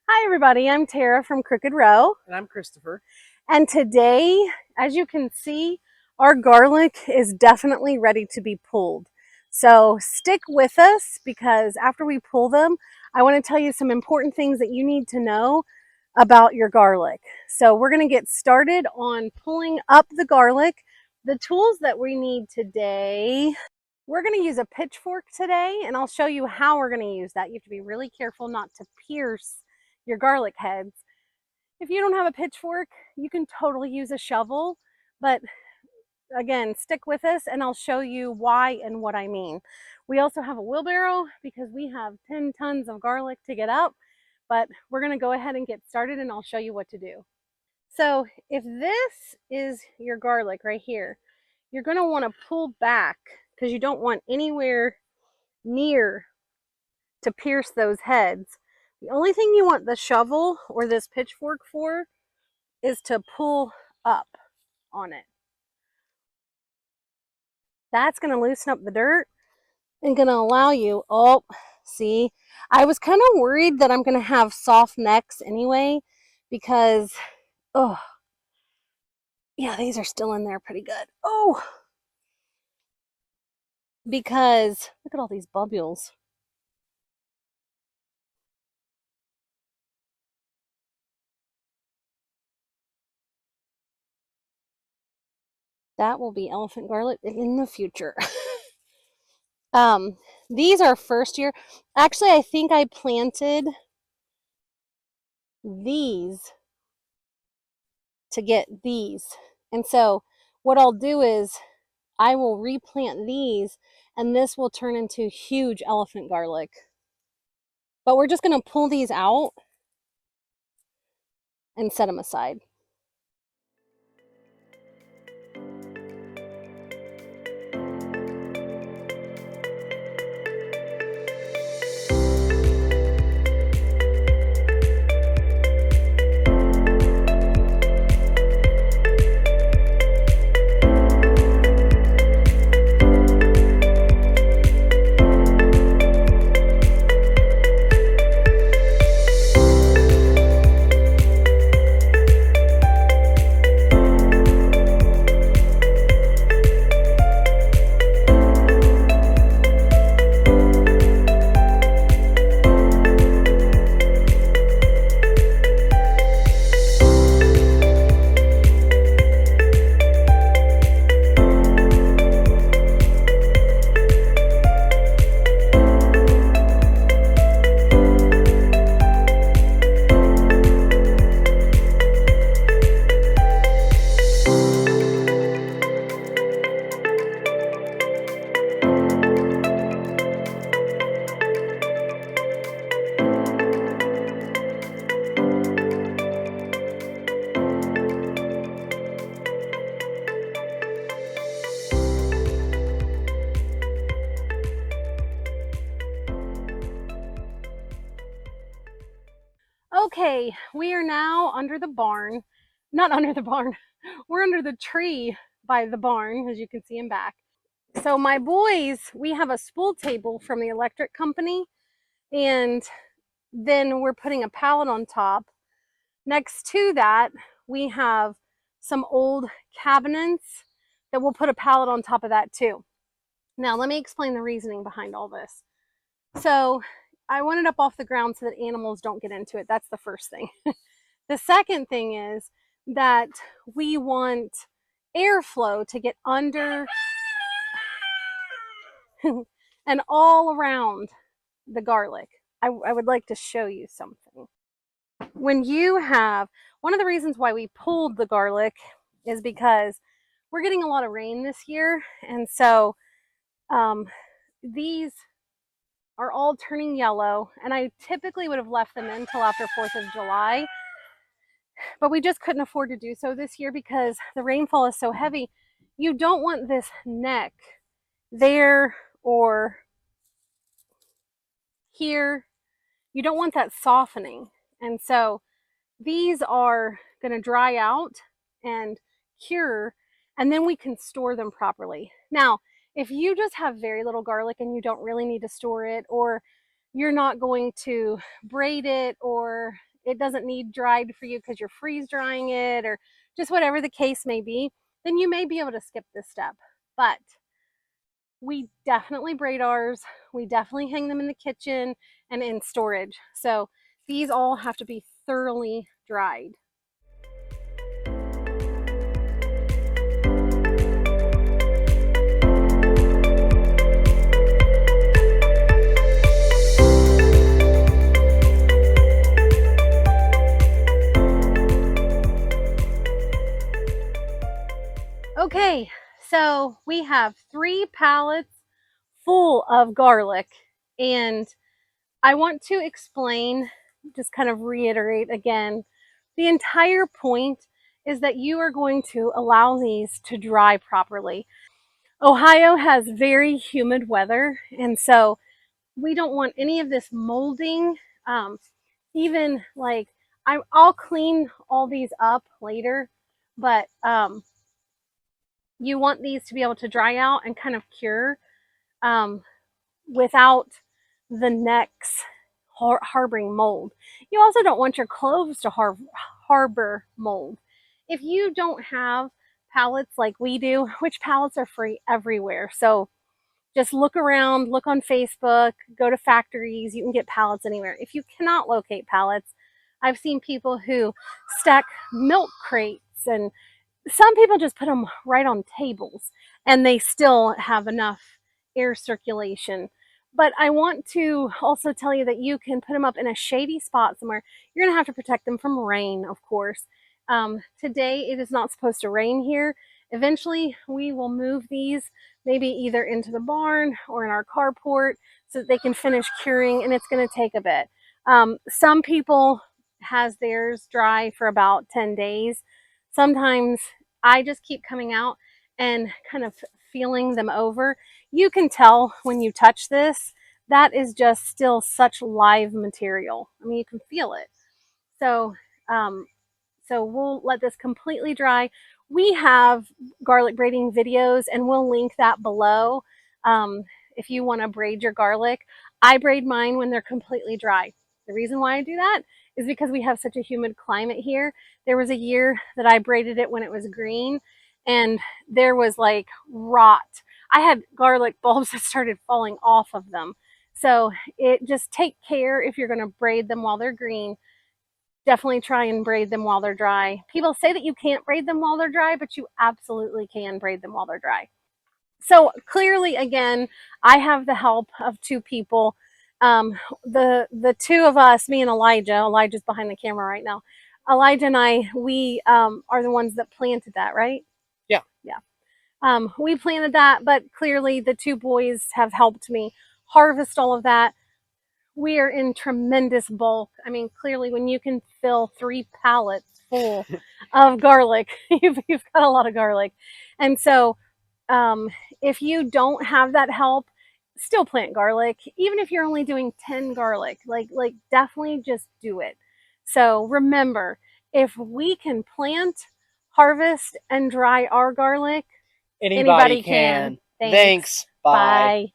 Hi everybody, I'm Tara from Crooked Row. And I'm Christopher. And today, as you can see, our garlic is definitely ready to be pulled. So stick with us because after we pull them, I want to tell you some important things that you need to know about your garlic. So we're going to get started on pulling up the garlic. The tools that we need today, we're going to use a pitchfork today, and I'll show you how we're going to use that. You have to be really careful not to pierce your garlic heads. If you don't have a pitchfork, you can totally use a shovel, but again, stick with us and I'll show you why and what I mean. We also have a wheelbarrow because we have 10 tons of garlic to get up, but we're going to go ahead and get started and I'll show you what to do. So if this is your garlic right here, you're going to want to pull back because you don't want anywhere near to pierce those heads. The only thing you want the shovel or this pitchfork for is to pull up on it. That's going to loosen up the dirt and going to allow you, oh, see, I was kind of worried that I'm going to have soft necks anyway because, oh, yeah, these are still in there pretty good. Oh, because look at all these bubbles. That will be elephant garlic in the future. um, these are first year. Actually, I think I planted these to get these. And so what I'll do is I will replant these and this will turn into huge elephant garlic. But we're just going to pull these out and set them aside. Okay, we are now under the barn. Not under the barn. We're under the tree by the barn, as you can see in back. So my boys, we have a spool table from the electric company, and then we're putting a pallet on top. Next to that, we have some old cabinets that we'll put a pallet on top of that too. Now, let me explain the reasoning behind all this. So I want it up off the ground so that animals don't get into it. That's the first thing. The second thing is that we want airflow to get under and all around the garlic. I would like to show you something. When you have, one of the reasons why we pulled the garlic is because we're getting a lot of rain this year. And so these are all turning yellow. And I typically would have left them in until after 4th of July. But we just couldn't afford to do so this year because the rainfall is so heavy. You don't want this neck there or here. You don't want that softening. And so these are going to dry out and cure, and then we can store them properly. Now, if you just have very little garlic and you don't really need to store it, or you're not going to braid it, or it doesn't need dried for you because you're freeze drying it or just whatever the case may be, then you may be able to skip this step. But we definitely braid ours. We definitely hang them in the kitchen and in storage. So these all have to be thoroughly dried. Okay, so we have 3 pallets full of garlic, and I want to explain, just kind of reiterate again, the entire point is that you are going to allow these to dry properly. Ohio has very humid weather, and so we don't want any of this molding. Um, even like I'll clean all these up later, but you want these to be able to dry out and kind of cure um, without the necks harboring mold. You also don't want your cloves to harbor mold. If you don't have pallets like we do, which pallets are free everywhere, so just look around, look on Facebook, go to factories, you can get pallets anywhere. If you cannot locate pallets, I've seen people who stack milk crates, and some people just put them right on tables and they still have enough air circulation. But I want to also tell you that you can put them up in a shady spot somewhere. You're going to have to protect them from rain, of course. Today it is not supposed to rain here. Eventually we will move these maybe either into the barn or in our carport so that they can finish curing, and it's going to take a bit. Some people has theirs dry for about 10 days. Sometimes I just keep coming out and kind of feeling them over. You can tell when you touch this, that is just still such live material. I mean, you can feel it. So, um, so we'll let this completely dry. We have garlic braiding videos, and we'll link that below um, if you want to braid your garlic. I braid mine when they're completely dry. The reason why I do that is because we have such a humid climate here. There was a year that I braided it when it was green, and there was like rot. I had garlic bulbs that started falling off of them. So just take care if you're going to braid them while they're green. Definitely try and braid them while they're dry. People say that you can't braid them while they're dry, but you absolutely can braid them while they're dry. So clearly, again, I have the help of 2 people. The 2 of us, me and Elijah's behind the camera right now. Elijah and I, we are the ones that planted that, right? Yeah. Yeah. We planted that, but clearly the 2 boys have helped me harvest all of that. We are in tremendous bulk. I mean, clearly, when you can fill 3 pallets full of garlic, you've got a lot of garlic. And so, um, if you don't have that help, still plant garlic. Even if you're only doing 10 garlic, like definitely just do it. So remember, if we can plant, harvest, and dry our garlic, Anybody anybody can. can. Thanks. Thanks. Bye. Bye.